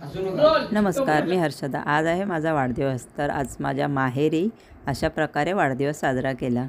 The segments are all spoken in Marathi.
नमस्कार, मी हर्षदा। आज आहे माझा वाढदिवस। तर आज माझ्या माहेरी अशा प्रकारे वाढदिवस साजरा केला।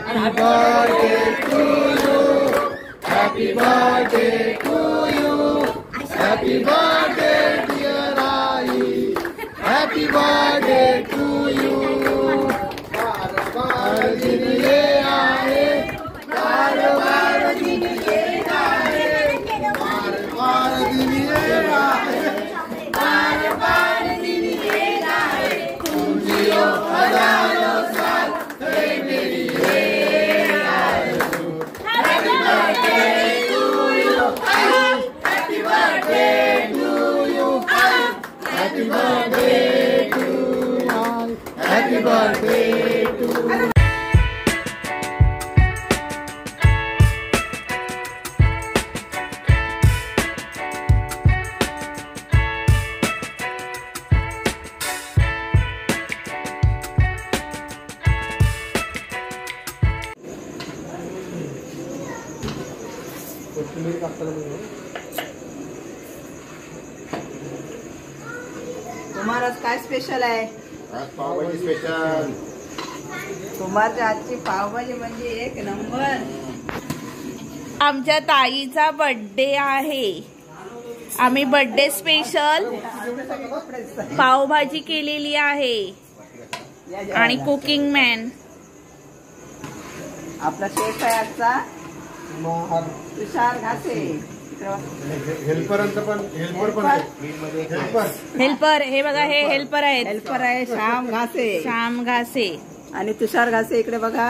Happy birthday to you. Happy birthday to you. Happy birthday dear Ai. Happy birthday to you. बार दिन ये आए, बार दिन ये आए, बार दिन ये आए, बार दिन ये आए। तुम जियो हजारों साल, हे मेरी Happy birthday to Happy birthday to तुम्हाला काय स्पेशल आहे? आज पावभाजी स्पेशल। कुमारच्या हातची पावभाजी म्हणजे एक नंबर। आमच्या ताईचा बर्थडे आहे। आम्ही बर्थडे स्पेशल पावभाजी केलेली आहे आणि कुकिंग मॅन आपला शेफ आहे आजचा तुषार घासे। हेल्पर पण हेल्पर हे बघा, हे हेल्पर आहेत। हेल्पर आहे श्याम घासे आणि तुषार घासे इकडे बघा।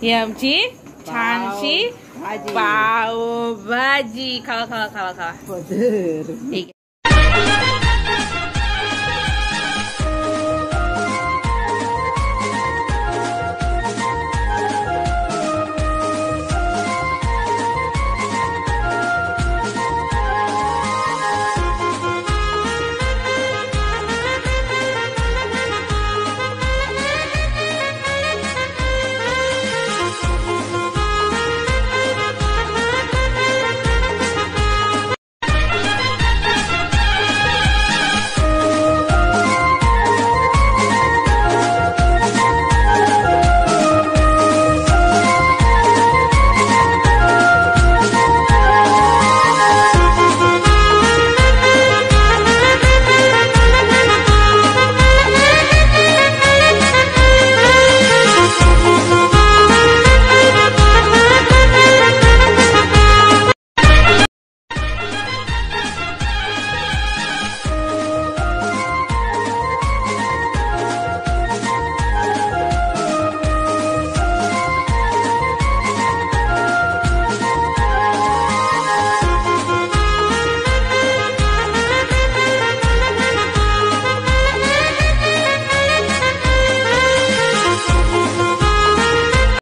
ही आमची छानशी पावभाजी। खावा खावा खावा खावा। ठीक आहे।